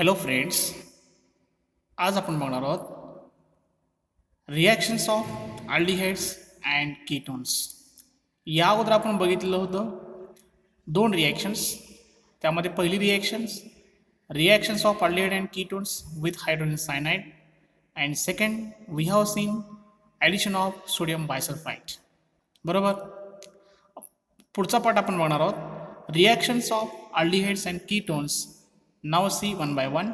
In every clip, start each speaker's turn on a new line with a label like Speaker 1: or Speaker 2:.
Speaker 1: Hello friends, आज आपण बघणार आहोत reactions of aldehydes and ketones. या अगोदर आपण बघितलेलं होतं दोन रिॲक्शन्स. त्यामध्ये पहिली reactions of aldehyde and ketones with hydrogen cyanide, and second we have seen addition of sodium bisulphite. बरोबर. पुढचा पार्ट आपण बघणार आहोत reactions of aldehydes and ketones. Now see one by one.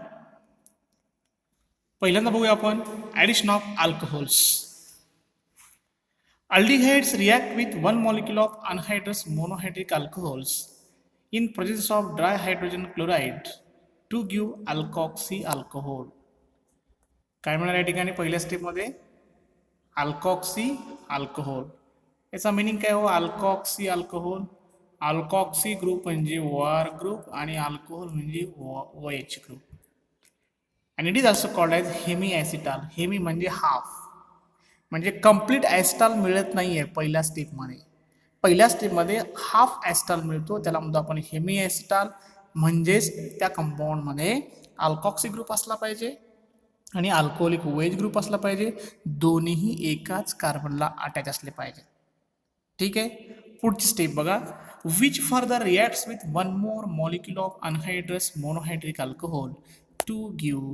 Speaker 1: पहिल्यांदा बघूया आपण addition of alcohols. Aldehydes react with one molecule of anhydrous monohydric alcohols in presence of dry hydrogen chloride to give alkoxy alcohol. काय म्हणणार या ठिकाणी पहिल्या स्टेपमध्ये अल्कॉक्सी alcohol. याचा मिनिंग काय हो? Alkoxy alcohol. अल्कॉक्सी ग्रुप म्हणजे OR ग्रुप आणि अल्कोहोल म्हणजे OH ग्रुप. आणि it is also called as hemi acetal. Hemi म्हणजे हाफ, म्हणजे कंप्लीट ॲसिटाल मिळत नाही आहे पहिल्या स्टेपमध्ये. पहिल्या स्टेपमध्ये हाफ ॲसिटाल मिळतो, त्याला म्हणतो आपण हेमी ॲसिटाल. म्हणजेच त्या कंपाऊंडमध्ये अल्कॉक्सी ग्रुप असला पाहिजे आणि अल्कोहोलिक OH ग्रुप असला पाहिजे. दोन्हीही एकाच कार्बनला अटॅच असले पाहिजे. ठीक आहे. पुढची स्टेप बघा. Which further reacts with one more molecule of anhydrous monohydric alcohol to give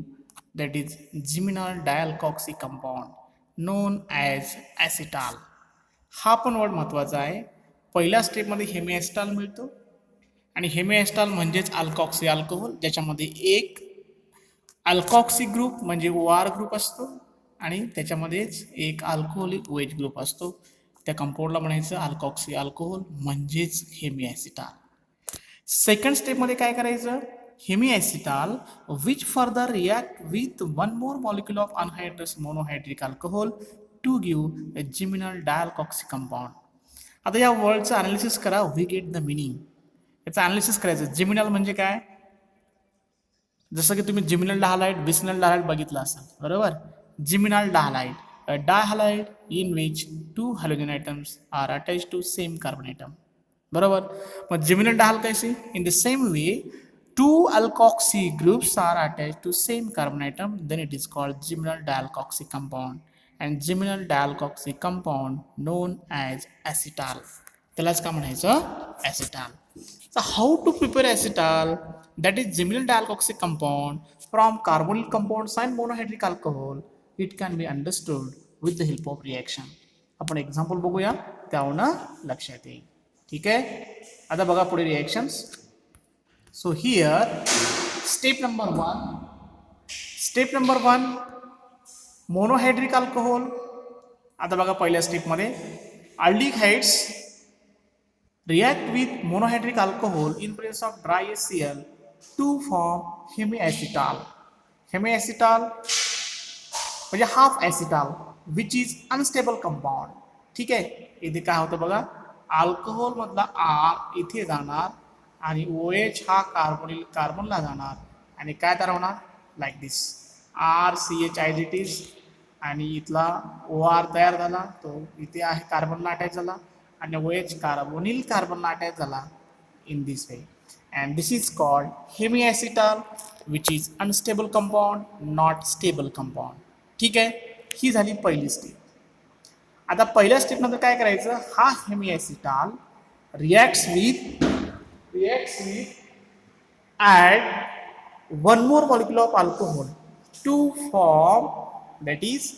Speaker 1: that is geminal dialkoxy compound known as acetal. हा पण वर्ड महत्त्वाचा आहे. पहिल्या स्टेपमध्ये हेमी ॲसिटाल मिळतो आणि हेमी ॲसिटाल म्हणजेच अल्कॉक्सी अल्कोहोल, ज्याच्यामध्ये एक अल्कॉक्सी ग्रुप म्हणजे OR ग्रुप असतो आणि त्याच्यामध्येच एक अल्कोहोलिक OH ग्रुप असतो. त्या कंपाऊंडला म्हणायचं अल्कॉक्सी अल्कोहोल म्हणजेच हेमी ॲसिटाल. सेकंड स्टेपमध्ये काय करायचं? Hemi acetal which further react with one more molecule of anhydrous monohydric alcohol to give geminal dialkoxy compound. आता या वर्डचं अनालिसिस करा. We get the meaning. याचं अनालिसिस करायचं. जिमिनल म्हणजे काय? जसं की तुम्ही जिमिनल डायहालाइड, बिसिनल डायहालाइड बघितलं असाल. बरोबर. जिमिनल डायहालाइड, a dihalide in which two halogen atoms are attached to same carbon atom. बरोबर. मग जिमिनल डायल कैसे? In the same way two alkoxy groups are attached to same carbon atom, then it is called geminal dialkoxy compound, and geminal dialkoxy compound known as acetal. त्यालाच का म्हणायचं? acetal. So how to prepare acetal, that is geminal dialkoxy compound from carbonyl compounds and monohydric alcohol? It can be understood with the help of reaction. आपण example बघूया, त्यावरून लक्षात येईल. ठीक आहे. आता बघा पुढे reactions. So here step number one monohydric alcohol. आता बघा पहिल्या स्टेपमध्ये aldehydes react with monohydric alcohol in presence of dry HCl to form hemiacetal. Hemiacetal म्हणजे half acetal which is unstable compound. ठीक आहे. इथे काय होतं बघा, अल्कोहोल मधला R इथे जाणार आणि OH हा कार्बनला जाणार आणि काय तयार होणार? Like this RCH as it is. आणि इथला OR तयार झाला, तो इथे आहे कार्बनला अटॅच झाला आणि OH कार्बोनिल कार्बनला अटॅच झाला in this way. And this is called hemiacetal which is unstable compound, not stable compound. ठीक आहे. ही झाली पहिली स्टेप. आता पहिल्या स्टेपनंतर काय करायचं? हा hemiacetal reacts with add one more molecule of alcohol to form that is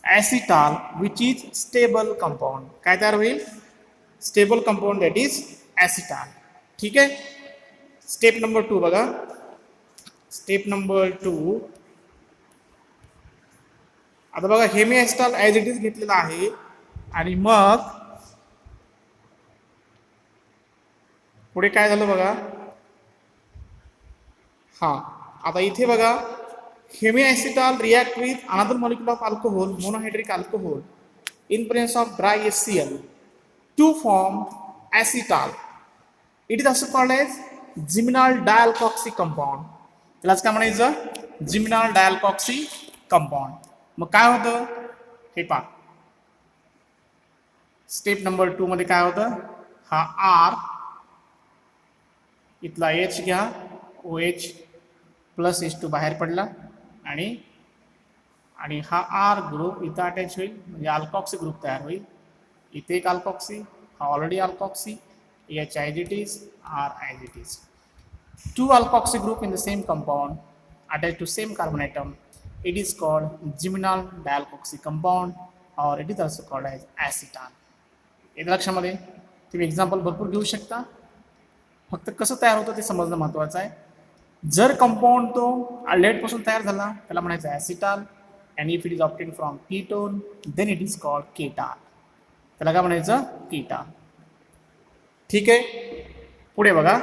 Speaker 1: acetal which is stable compound. काय तयार होईल? Stable compound, that is acetal. ठीक आहे. स्टेप नंबर 2 बघा. स्टेप नंबर 2 आता बघा, हेमिॲसिटाल ॲज इट इज घेतलेला आहे आणि मग पुढे काय झालं बघा. हां, आता इथे बघा, hemiacetal react with another molecule of alcohol, monohydric alcohol in presence of dry HCl to form acetal. It is also called as geminal dialkoxy compound. त्यालाच काय म्हणायचं? Geminal dialkoxy compound. मग काय होतं हे पहा. स्टेप नंबर 2 मध्ये काय होतं? हा R, इथला H घ्या, OH प्लस H2 बाहेर पडला आणि आणि हा आर ग्रुप इथं अटॅच होईल म्हणजे अल्कॉक्सी ग्रुप तयार होईल. इथे एक अल्कॉक्सी, हा already alkoxy, H as it is, R as it is. Two alkoxy group in the same compound attached to same carbon atom. It is called geminal dialkoxy compound or it is also called as acetal. येत्या लक्षामध्ये तुम्ही example भरपूर घेऊ शकता. फक्त कसं तयार होतं ते समजणं महत्त्वाचं आहे. जर कंपाऊंड तो अल्डेहाइड पासून तयार झाला त्याला म्हणायचं acetal and if it is obtain from ketone then it is called ketal. त्याला काय म्हणायचं? केटाल. ठीक आहे, पुढे बघा.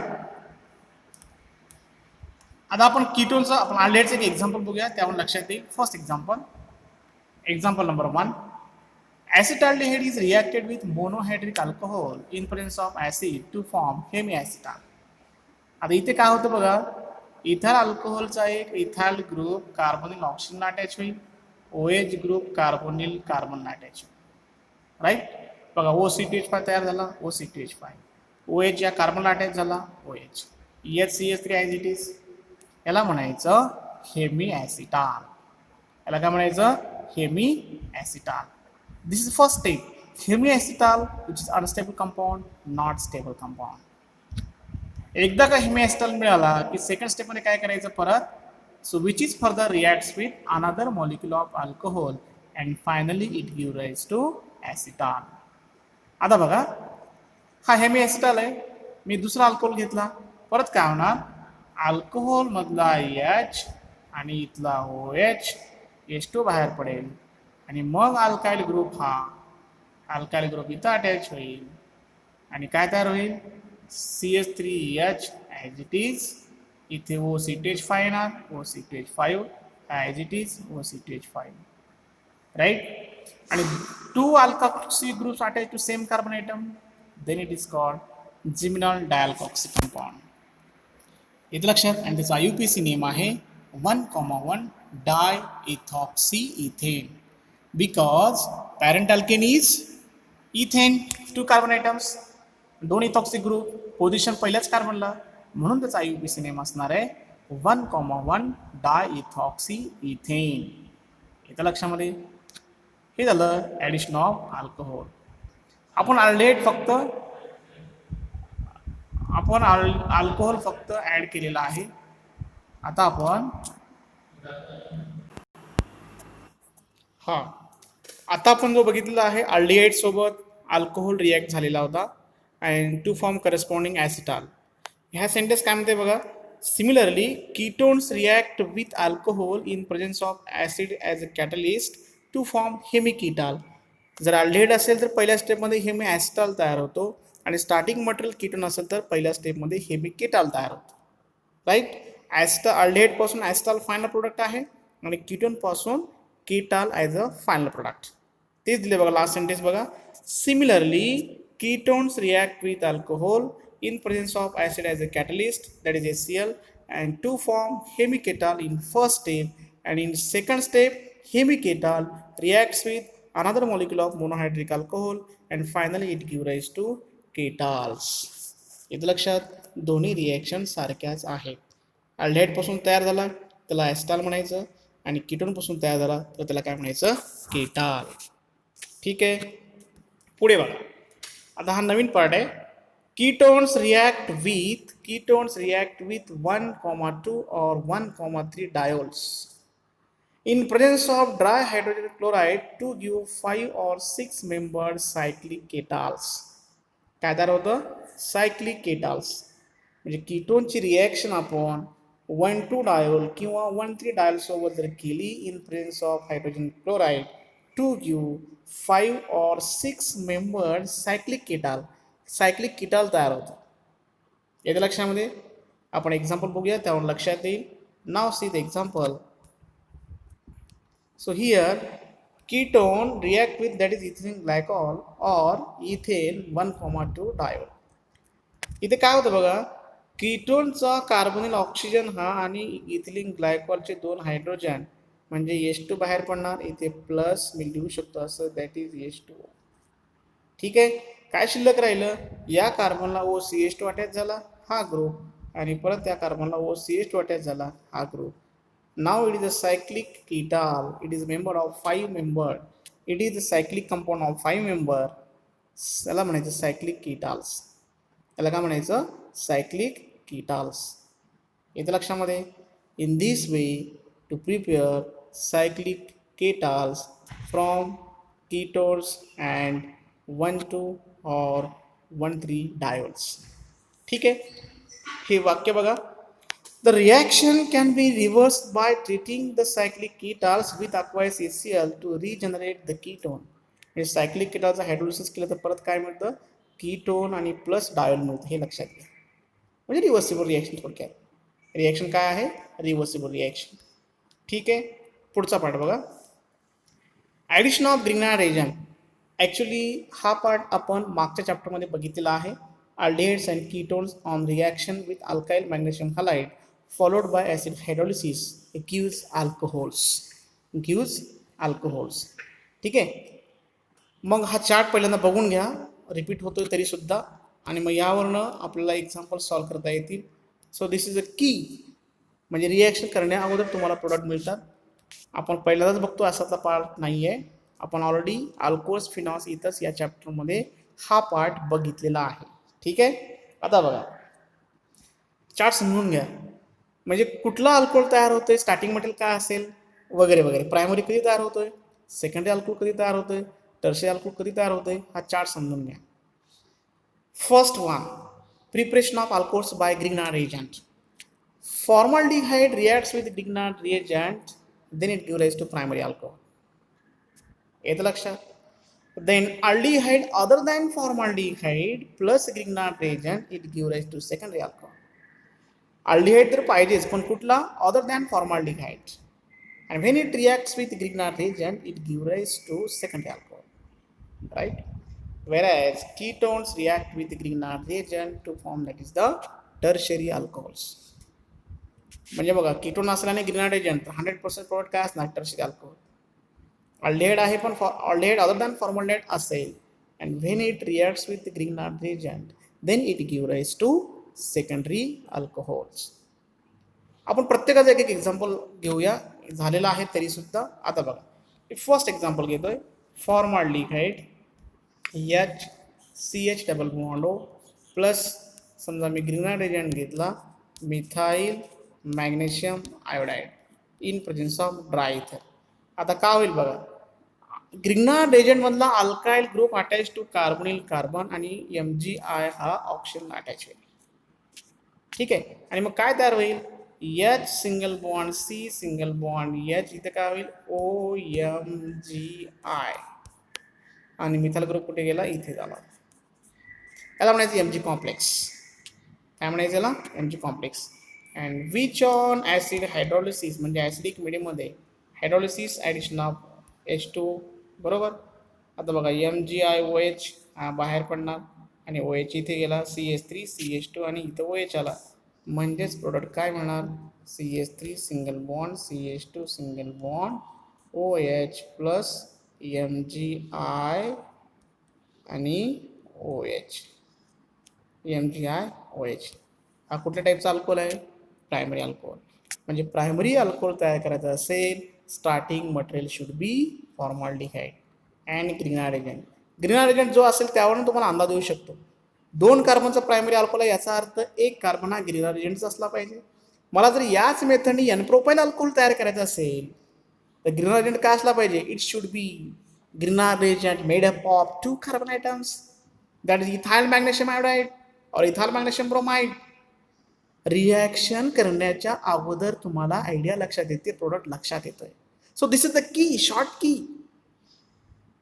Speaker 1: आता आपण कीटोनचं आपण अल्डेहाइडचं एक एक्झाम्पल बघूया, त्यावर लक्षात येईल. First example number 1. Acetaldehyde is reacted with monohydric alcohol in presence of acid to form hemiacetal. आता इथे काय होतं बघा, इथाल अल्कोहोलचा एक इथाल ग्रुप कार्बोनिल ऑक्सिजनला अटॅच होईल, OH ग्रुप कार्बोनिल कार्बनला अटॅच होईल. राईट, बघा OC2H5 तयार झाला, OC2H5. OH या कार्बनला अटॅच झाला, OH. HCH3 as it is. याला म्हणायचं हेमी ॲसिटाल. याला काय म्हणायचं? Hemy ॲसिटाल. This is the first step. Hemiacetal, which is unstable compound, not stable compound. एकदा का hemiacetal मिळाला की सेकंड स्टेप मध्ये काय करायचं परत? So which is further reacts with another molecule of alcohol and finally it gives rise to acetal. आता बघा, हा hemiacetal आहे, मी दुसरा अल्कोहोल घेतला, परत काय होणार? अल्कोहोल मधला H आणि इथला OH H2 बाहेर पडेल आणि मग अल्काइल ग्रुप इथं अटॅच होईल आणि काय तयार होईल? CH3H as it is. इथे OC2H5 येणार, OC2H5 as it is, OC2H5. Right, आणि 2 alkoxy groups attached to same carbon atom, then it is called geminal dialkoxy compound. इथं लक्षात, आणि त्याचा IUPAC नेम आहे 1,1 diethoxyethane. Because parent alkane is ethane, 2 carbon atoms, 2 ethoxy group, position पहिल्याच कार्बनला, म्हणून त्याचा IUPAC name असणार आहे 1,1 diethoxyethane. इथं लक्षामध्ये हे झालं ॲडिशन ऑफ अल्कोहोल. आपण अल्कोहोल फक्त ॲड केलेला आहे. आता आपण जो बघितलेला आहे अल्डिहाइड सोबत अल्कोहोल रिॲक्ट झालेला होता and to form corresponding acetal. ह्या सेंटेन्स काय म्हणते बघा, similarly ketones react with alcohol in presence of acid as a catalyst to form hemiketal. जर अल्डिहाइड असेल तर पहिल्या स्टेपमध्ये हेमी ॲसिटाल तयार होतो आणि स्टार्टिंग मटेरियल कीटोन असेल तर पहिल्या स्टेपमध्ये हेमिकेटाल तयार होतो. राईट, अल्डिहाइड पासून ॲसिटाल फायनल प्रोडक्ट आहे आणि कीटोन पासून केटाल ॲज अ फायनल प्रोडक्ट. तेच दिले बघा लास्ट सेंटेन्स बघा. Similarly ketones react with alcohol in presence of acid as a catalyst, that is HCl, and to form hemiketal in first step, and in second step hemiketal reacts with another molecule of monohydric alcohol and finally it gives rise to ketals. इथं लक्षात, दोन्ही reaction सारख्याच आहेत. Aldehyde पासून तयार झाला त्याला ॲसिटाल म्हणायचं आणि कीटोन पासून तयार झाला तर त्याला काय म्हणायचं? केटाल. ठीक आहे, पुढे बघा. आता हा नवीन पार्ट आहे. Ketones react with 1,2 or 1,3 diols in presence of dry hydrogen chloride to give 5 or 6 membered cyclic ketals. काय तयार होतं? सायक्लिक केटाल्स. म्हणजे कीटोनची रिॲक्शन आपण 1,2 डायोल किंवा 1,3 डायोल सोबत जर केली in presence of hydrogen chloride to give 5 or 6 membered cyclic ketal तयार होतं. याच्या लक्षामध्ये आपण एक्झाम्पल बघूया, त्यावर लक्षात येईल. Now see the example. So here ketone react with, that is ethylene glycol or ethane 1,2 diol. इथे काय होतं बघा, कीटोनचा कार्बोनिल ऑक्सिजन हा आणि इथिलीन ग्लायकॉलचे 2 हायड्रोजन म्हणजे H2 बाहेर पडणार. इथे प्लस मी लिहू शकतो असं, दॅट इज H2O. ठीक आहे, काय शिल्लक राहिलं? या कार्बनला OCH2 अटॅच झाला, हा ग्रुप आणि परत त्या कार्बनला OCH2 अटॅच झाला हा group. Now it is a cyclic ketal. It is member of 5 member. It is a cyclic compound of 5 member. त्याला म्हणायचं सायक्लिक कीटाल्स. त्याला काय म्हणायचं सायक्लिक कीटाल्स. येतं लक्षामध्ये. In this way to prepare cyclic ketals from ketones and 1,2 or 1,3 diols. ठीक आहे. हे वाक्य बघा. The reaction can be reversed by treating the cyclic ketals with aqueous HCl to regenerate the ketone. म्हणजे cyclic केटालचं hydrolysis केलं तर परत काय मिळतं कीटोन आणि प्लस डायोल मिळतं. हे लक्षात घ्या. म्हणजे रिव्हर्सिबल रिॲक्शन थोडक्यात. रिॲक्शन काय आहे रिव्हर्सिबल रिॲक्शन. ठीक आहे. पुढचा पार्ट बघा. Addition of Grignard agent. Actually हा पार्ट आपण मागच्या चॅप्टरमध्ये बघितलेला आहे. Aldehydes and ketones on reaction with alkyl magnesium halide followed by acid hydrolysis gives alcohols. ठीक आहे. मग हा चार्ट पहिल्यांदा बघून घ्या. रिपीट होतोय तरी सुद्धा. आणि मग यावरनं आपल्याला एक्झाम्पल सॉल्व्ह करता येतील. सो दिस इज अ की. म्हणजे रिॲक्शन करण्या अगोदर तुम्हाला प्रोडक्ट मिळतात. आपण पहिल्यांदाच बघतो असातला पार्ट नाही आहे. आपण ऑलरेडी अल्कोहोल्स फिनॉल्स इथंच या चॅप्टरमध्ये हा पार्ट बघितलेला आहे. ठीक आहे. आता बघा चार्ट समजून घ्या. म्हणजे कुठला अल्कोहोल तयार होतोय स्टार्टिंग मटेरियल काय असेल वगैरे वगैरे. प्रायमरी कधी तयार होतोय सेकंडरी अल्कोहोल कधी तयार होतोय टर्शियरी अल्कोहोल कधी तयार होतोय हा चार्ट समजून घ्या. First one preparation of alcohols by Grignard agent. Formaldehyde reacts with Grignard reagent, then it gives rise to primary alcohol. येतं लक्षात. Then aldehyde other than formaldehyde plus Grignard reagent it gives rise to secondary alcohol. Aldehyde तर पाहिजेच पण कुठला other than formaldehyde. And when it reacts with Grignard reagent it gives rise to secondary alcohol. Right? Whereas ketones react with Grignard reagent to form that is the tertiary alcohols. म्हणजे बघा ketone असल्याने Grignard agent 100% product काय असणार tertiary alcohol. Aldehyde आहे पण aldehyde other than formaldehyde असेल. And when it reacts with Grignard agent then it give rise to secondary alcohols. आपण प्रत्येकाचं एक एक एक्झाम्पल घेऊया. झालेलं आहे तरी सुद्धा. आता बघा फर्स्ट एक्झाम्पल घेतोय. Formaldehyde HCH double bond O plus समजा मी ग्रिग्नार्ड एजंट घेतला methyl magnesium iodide in presence of dry ether. आता काय होईल बघा. ग्रिग्नार्ड एजंटमधला alkyl group attach to carbonyl carbon आणि MgI हा ऑक्सिजन अटॅच होईल. ठीक आहे. आणि मग काय तयार होईल H single bond C single bond H इथे काय होईल OMgI आणि मिथाइल ग्रुप कुठे गेला इथे झाला. याला म्हणायचं Mg कॉम्प्लेक्स. काय म्हणायचं याला Mg complex. And which on acid hydrolysis म्हणजे ॲसिडिक मिडियममध्ये हायड्रोलिसिस ॲडिशन ऑफ H2 बरोबर. आता बघा MgIOH बाहेर पडणार आणि OH इथे गेला CH3 CH2 आणि इथं OH आला म्हणजेच प्रोडक्ट काय मिळणार CH3 single bond CH2 single bond OH plus MgI आणि OH MgIOH. हा कुठल्या टाईपचा अल्कोहोल आहे प्रायमरी अल्कोहोल. म्हणजे प्रायमरी अल्कोहोल तयार करायचं असेल starting material should be formaldehyde and Grignard agent. Grignard agent जो असेल त्यावरून तुम्हाला अंदाज येऊ शकतो 2 कार्बनचा प्रायमरी अल्कोहोल आहे याचा अर्थ 1 कार्बन हा ग्रिग्नार्ड एजंटचा असला पाहिजे. मला जर याच मेथडने N प्रोपाइल अल्कोहोल तयार करायचं असेल तर ग्रिग्नार्ड एजंट काय असला पाहिजे it should be Grignard agent made up of 2 carbon items that is ethyl magnesium iodide और इथाइल मॅग्नेशियम ब्रोमाइड. रिॲक्शन करण्याच्या अगोदर तुम्हाला आयडिया लक्षात येते प्रोडक्ट लक्षात येतोय. So this is the key short की.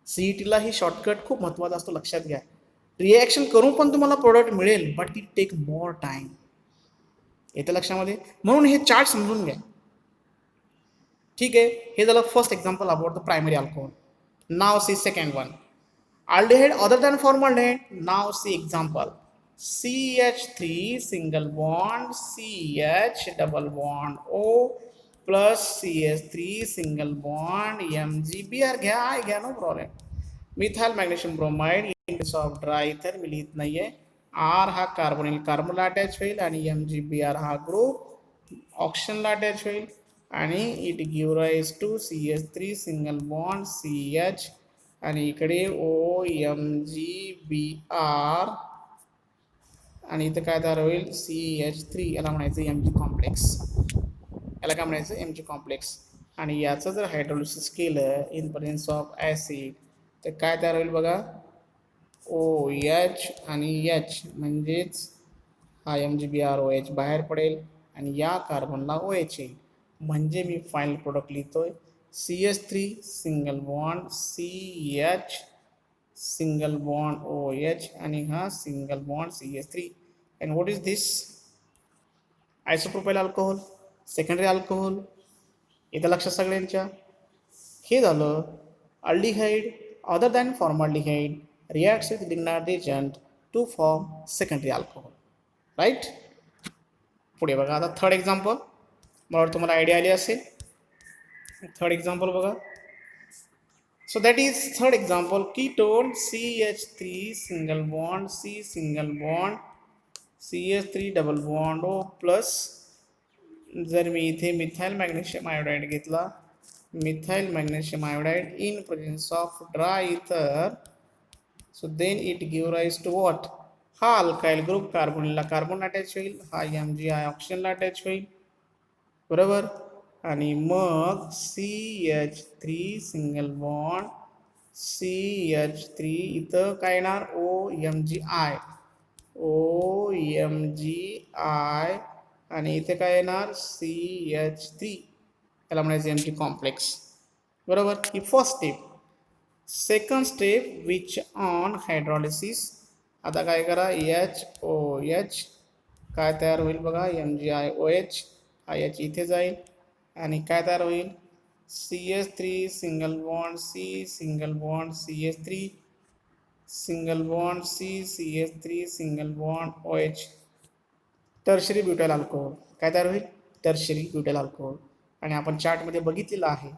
Speaker 1: CETला ही शॉर्टकट खूप महत्त्वाचा असतो लक्षात घ्या. रिॲक्शन करून पण तुम्हाला प्रोडक्ट मिळेल but it take more time. येतं लक्षामध्ये. म्हणून हे चार्ट समजून घ्या. ठीक आहे. हे झालं first example about the primary alcohol. नाव C second one aldehyde other than formaldehyde. Now see example CH3 single bond CH double bond O plus CH3 single bond MgBr घ्या no problem. Methyl magnesium bromide in case of dry ether मी लिहित नाहीये R हा carbonyl कार्बनला attach होईल आणि MgBr हा group ऑक्सिजनला attach होईल आणि it give rise to CH3 single bond CH आणि इकडे OMgBr आणि इथं काय तयार होईल CH3 याला म्हणायचं Mg कॉम्प्लेक्स. याला काय म्हणायचं Mg कॉम्प्लेक्स. आणि याचं जर हायड्रोलिसिस केलं इन प्रेझेन्स ऑफ ॲसिड तर काय तयार होईल बघा OH आणि H म्हणजेच हा MgBrOH बाहेर पडेल आणि या कार्बनला OH येईल. म्हणजे मी फायनल प्रोडक्ट लिहितोय CH3 single bond CH single bond OH आणि हा single bond CH3. And what is this isopropyl alcohol secondary alcohol. इथं लक्षात सगळ्यांच्या हे झालं aldehyde other than formaldehyde reacts with Grignard agent to form secondary alcohol. Right. पुढे बघा आता थर्ड एक्झाम्पल. मला वाटतं तुम्हाला आयडिया आली असेल. थर्ड एक्झाम्पल बघा. So that is third example ketone CH3 single bond C single bond CH3 double bond O plus. जर मी इथे मिथाइल मॅग्नेशियम आयोडाईड घेतला methyl magnesium iodide in presence of dry ether so then it give rise to what हा alkyl group कार्बोनिलला carbon attach होईल हा MgI ऑक्सिजनला attach होईल बरोबर. आणि मग CH3 सिंगल बॉन्ड CH3 इथं काय येणार OMgI आणि इथे काय येणार CH3 याला म्हणायचं Mg कॉम्प्लेक्स बरोबर. ही first step. Second step which on hydrolysis. आता काय करा HOH काय तयार होईल बघा MgIOH हा H इथे जाईल आणि काय तयार होईल CH3 single bond C single bond CH3 single bond C CH3 single bond OH tertiary butyl alcohol. काय तयार होईल टर्शरी ब्युटाइल अल्कोहोल. आणि आपण चार्टमध्ये बघितलेलं आहे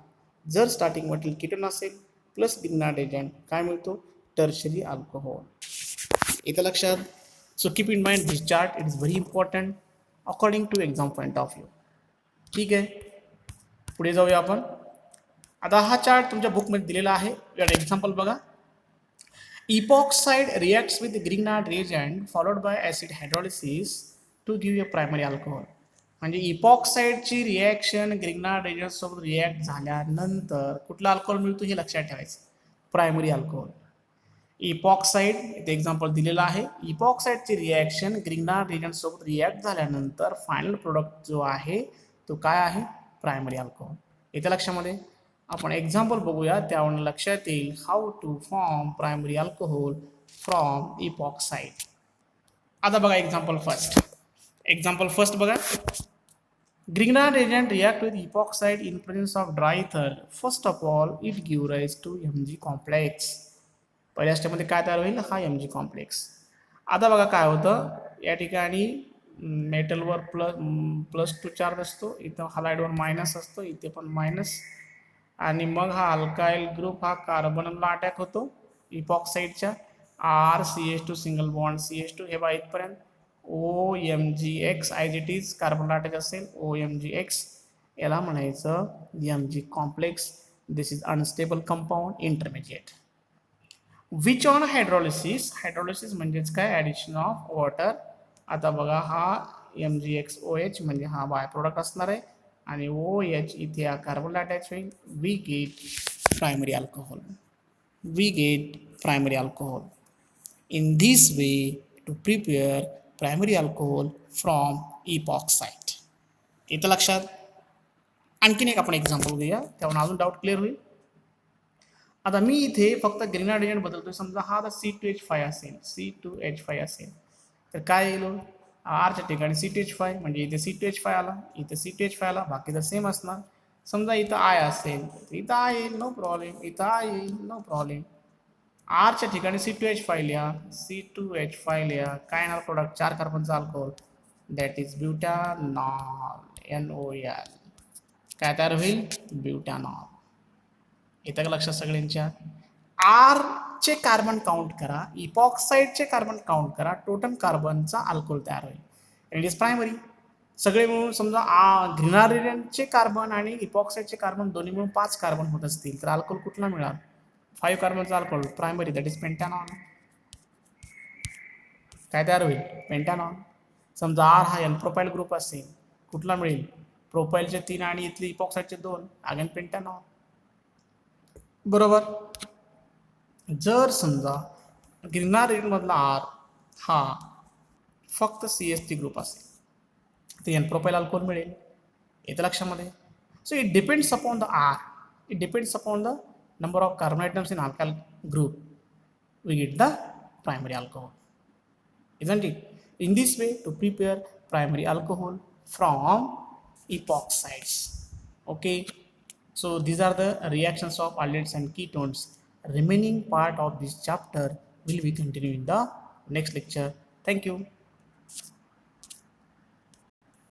Speaker 1: जर स्टार्टिंग मटेरियल कीटोन असेल प्लस लिग्नाइट एजंट काय मिळतो टर्शरी अल्कोहोल. इथं लक्षात. So keep in mind this chart it is very important according to exam point of view. ठीक आहे. पुढे जाऊया आपण. आता हा चार्ट तुमच्या बुकमध्ये दिलेला आहे. एक्झाम्पल बघा. Epoxide reacts with Grignard reagent followed by acid hydrolysis to give a primary alcohol. म्हणजे इपॉक्साइडची रिॲक्शन ग्रिग्नाइट रिएजंटसोबत रिॲक्ट झाल्यानंतर कुठला अल्कोहोल मिळतो हे लक्षात ठेवायचं प्रायमरी अल्कोहोल. इपॉक्साइड इथे एक्झाम्पल दिलेलं आहे. इपॉक्साइडची रिॲक्शन ग्रिग्नाइट रिएजंटसोबत रिॲक्ट झाल्यानंतर फायनल प्रोडक्ट जो आहे तो काय आहे प्रायमरी अल्कोहोल. इथे लक्षामध्ये आपण एक्झाम्पल बघूया त्यावरून लक्षात येईल how to form primary alcohol from epoxide. आता बघा एक्झाम्पल फर्स्ट. एक्झाम्पल फर्स्ट बघा. Grignard reagent react with epoxide in presence of dry ether. First of all, it gives rise to Mg complex. पहिल्या स्टेपमध्ये काय तयार होईल हा Mg कॉम्प्लेक्स. आता बघा काय होतं या ठिकाणी मेटलवर +2 चार्ज असतो इथं हलाइडवर मायनस असतो इथे पण मायनस आणि मग हा अल्काइल ग्रुप हा कार्बनला अटॅक होतो इपॉक्साइडच्या RCH2 सिंगल बॉन्ड CH2 हे बघा इथपर्यंत OMgX ॲज इट इज कार्बनला अटॅच असेल OMgX याला म्हणायचं Mg complex. This is unstable compound intermediate. Which on hydrolysis. Hydrolysis म्हणजेच काय ॲडिशन ऑफ वॉटर. आता बघा हा MgXOH म्हणजे हा बाय प्रोडक्ट असणार आहे आणि OH इथे या कार्बनला अटॅच होईल. We get primary alcohol. We get primary alcohol. In this way to prepare primary alcohol from epoxide. इथं लक्षात. आणखीन एक आपण एक्झाम्पल घेऊया त्यावरून अजून डाऊट क्लिअर होईल. आता मी इथे फक्त ग्रिग्नाइट एजंट बदलतोय. समजा हा आता C2H5 असेल C2H5 असेल तर काय येईल आरच्या ठिकाणी C2H5 म्हणजे इथे C2H5 आला इथे C2H5 आला बाकी तर सेम असणार. समजा इथं I असेल इथं I येईल नो प्रॉब्लेम इथं I येईल नो प्रॉब्लेम. आरच्या ठिकाणी C2H5 लिहा C2H5 लिहा काय येणार प्रोडक्ट 4 कार्बनचा alcohol that is butanol NOL. काय तयार होईल ब्युटॅनॉल. इथं लक्षात सगळ्यांच्या. आर चे कार्बन काउंट करा, इपॉक्साईडचे कार्बन काउंट करा, टोटल कार्बनचा अल्कोहोल तयार होईल. It is primary. सगळे मिळून समजा ग्रिनारिडंटचे कार्बन आणि इपॉक्साईडचे कार्बन दोन्ही मिळून 5 कार्बन होत असतील तर अल्कोहोल कुठला मिळाल? 5 कार्बनचा अल्कोहोल प्रायमरी, दॅट इज पेंटॅनॉन. काय तयार होईल? पेंटॅनॉन. समजा आर हा एल प्रोपाईल ग्रुप असेल, कुठला मिळेल? प्रोपाईलचे 3 आणि इथले इपॉक्साईडचे 2, अगेन पेंटॅनॉन. बरोबर. जर समजा ग्रिनारिडमधला आर हा फक्त CH3 ग्रुप असेल तर एन प्रोपाईल अल्कोहोल मिळेल. येतं लक्षामध्ये. So it depends upon the R, it depends upon the number of carbon atoms in alkyl group, we get the primary alcohol, isn't it? In this way to prepare primary alcohol from epoxides. Okay, so these are the reactions of aldehydes and ketones. Remaining part of this chapter will be continued in the next lecture. Thank you.